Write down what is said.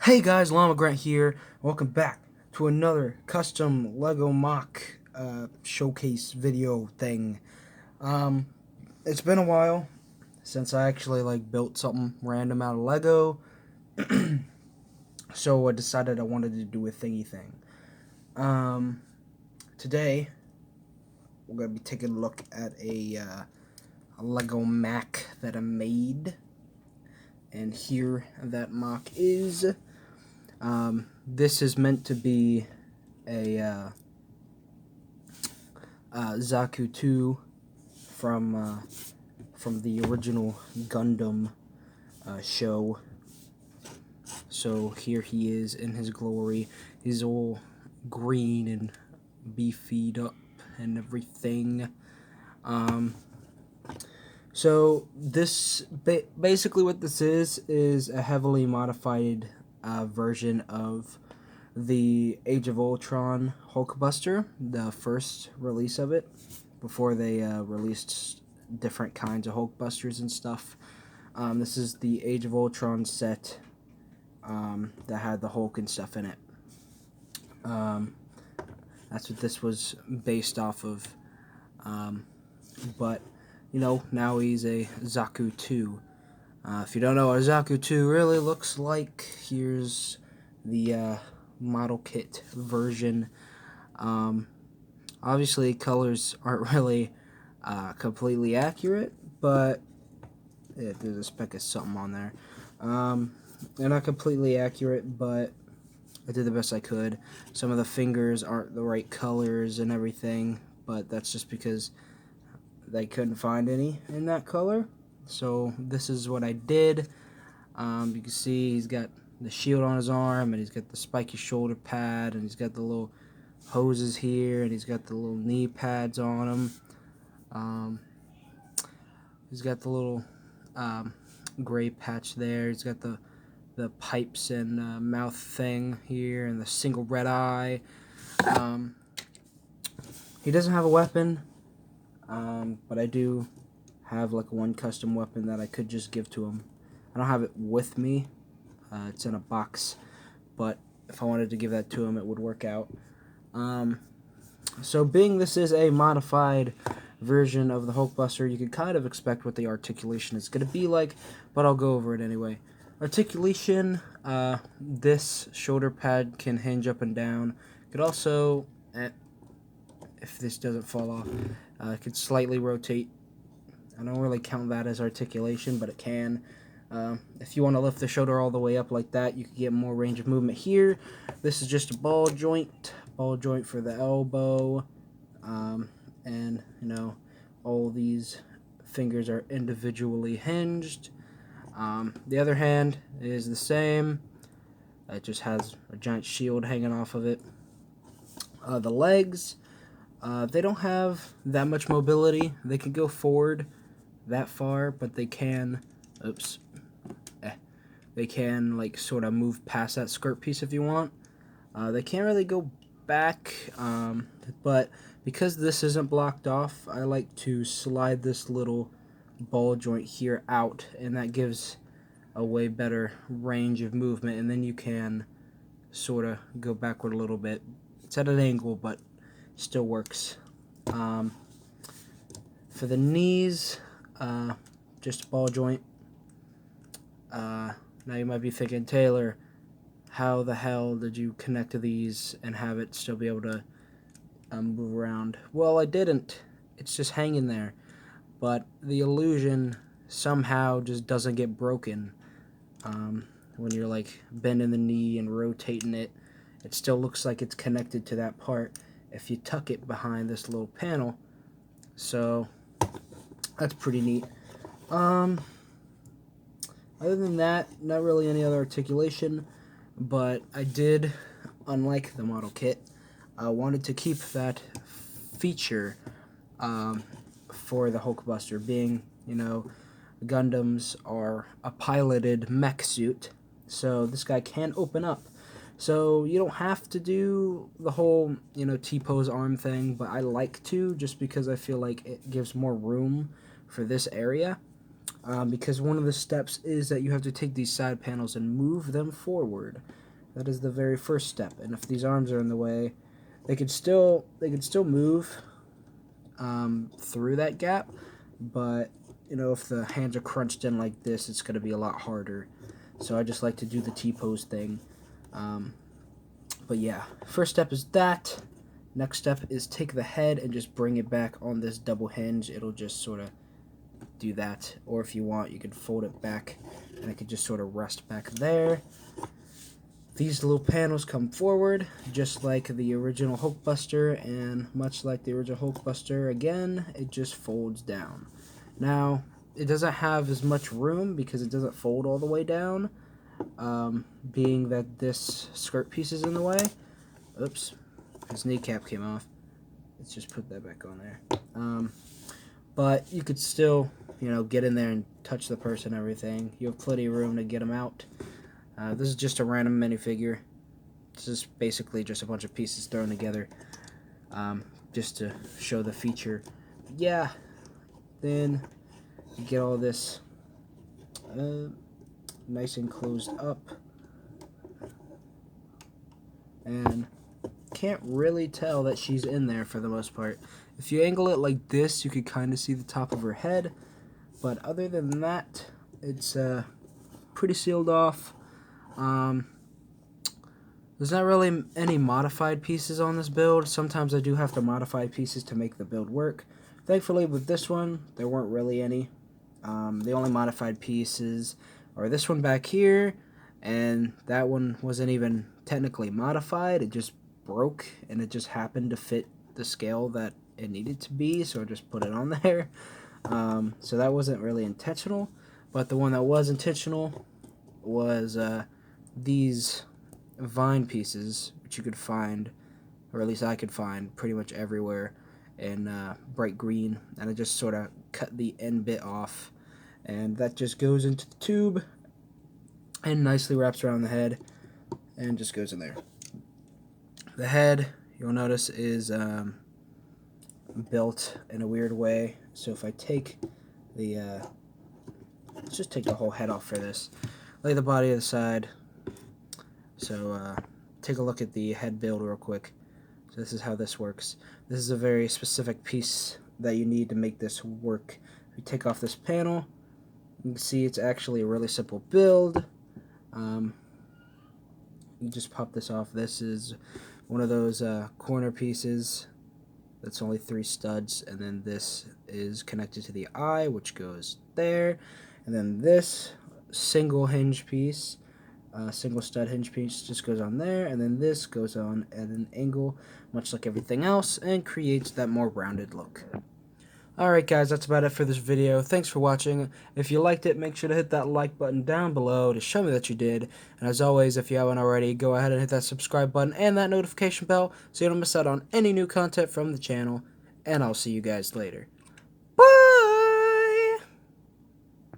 Hey guys, Llama Grant here. Welcome back to another custom Lego mock showcase video thing. Um, it's been a while since I actually built something random out of Lego, so I decided I wanted to do a thingy thing. Today we're gonna be taking a look at a Lego Mac that I made, and here that mock is. This is meant to be a Zaku 2 from the original Gundam show. So here he is in his glory. He's all green and beefied up and everything. So this basically what this is a heavily modified version of the Age of Ultron Hulkbuster, the first release of it, before they released different kinds of Hulkbusters and stuff. This is the Age of Ultron set that had the Hulk and stuff in it. That's what this was based off of. But, you know, now he's a Zaku 2. If you don't know what a Zaku 2 really looks like, here's the model kit version. Obviously colors aren't really completely accurate, but there's a speck of something on there. They're not completely accurate, but I did the best I could. Some of the fingers aren't the right colors and everything, but that's just because they couldn't find any in that color. So this is what I did. You can see he's got the shield on his arm, and he's got the spiky shoulder pad, and he's got the little hoses here, and he's got the little knee pads on him. He's got the little gray patch there. He's got the pipes and mouth thing here, and the single red eye. He doesn't have a weapon, but I do have like one custom weapon that I could just give to him. I don't have it with me. It's in a box, but if I wanted to give that to him, it would work out. So being this is a modified version of the Hulkbuster, you can kind of expect what the articulation is going to be like, but I'll go over it anyway. Articulation, this shoulder pad can hinge up and down. It could also, if this doesn't fall off, it could slightly rotate. I don't really count that as articulation, but it can. If you want to lift the shoulder all the way up like that, you can get more range of movement here. This is just a ball joint for the elbow, and you know, all these fingers are individually hinged. The other hand is the same. It just has a giant shield hanging off of it. The legs, they don't have that much mobility. They can go forward that far, but they can, they can like sort of move past that skirt piece if you want. They can't really go back, but because this isn't blocked off, I like to slide this little ball joint here out, and that gives a way better range of movement, and then you can sort of go backward a little bit. It's at an angle, but still works. For the knees, just a ball joint. Now you might be thinking, Taylor, how the hell did you connect to these and have it still be able to move around? Well, I didn't. It's just hanging there. But the illusion somehow just doesn't get broken. When you're like bending the knee and rotating it, it still looks like it's connected to that part if you tuck it behind this little panel. So that's pretty neat. Other than that, not really any other articulation, but I did, unlike the model kit, I wanted to keep that feature for the Hulkbuster, being, you know, Gundams are a piloted mech suit, so this guy can open up. So you don't have to do the whole, you know, T-pose arm thing, but I like to, just because I feel like it gives more room for this area. because one of the steps is that you have to take these side panels and move them forward. That is the very first step. And if these arms are in the way, they could still move through that gap, but you know, if the hands are crunched in like this, it's going to be a lot harder. So I just like to do the T-pose thing. But yeah, first step is that. Next step is take the head and just bring it back on this double hinge. It'll just sort of do that. Or if you want, you can fold it back and it could just sort of rest back there. These little panels come forward, just like the original Hulkbuster, and much like the original Hulkbuster, again, it just folds down. Now, it doesn't have as much room because it doesn't fold all the way down, being that this skirt piece is in the way. Oops, his kneecap came off. Let's just put that back on there. But you could still, you know, get in there and touch the purse and everything. You have plenty of room to get them out. This is just a random minifigure. This is basically just a bunch of pieces thrown together, just to show the feature. Yeah, then you get all this nice and closed up, and can't really tell that she's in there for the most part. If you angle it like this, you could kind of see the top of her head, but other than that, it's pretty sealed off. There's not really any modified pieces on this build. Sometimes I do have to modify pieces to make the build work. Thankfully with this one, there weren't really any. The only modified pieces are this one back here, and that one wasn't even technically modified. It just broke, and it just happened to fit the scale that it needed to be, so I just put it on there. So that wasn't really intentional, but the one that was intentional was these vine pieces, which you could find, or at least I could find, pretty much everywhere in bright green, and I just sort of cut the end bit off, and that just goes into the tube and nicely wraps around the head and just goes in there. The head, you'll notice, is built in a weird way, so if I take the let's just take the whole head off for this, lay the body to the side. So take a look at the head build real quick. So this is how this works. This is a very specific piece that you need to make this work. If you take off this panel, you can see it's actually a really simple build. You just pop this off. This is one of those corner pieces that's only 3 studs, and then this is connected to the eye, which goes there, and then this single hinge piece, single stud hinge piece, just goes on there, and then this goes on at an angle, much like everything else, and creates that more rounded look. Alright guys, that's about it for this video. Thanks for watching. If you liked it, make sure to hit that like button down below to show me that you did. And as always, if you haven't already, go ahead and hit that subscribe button and that notification bell so you don't miss out on any new content from the channel. And I'll see you guys later.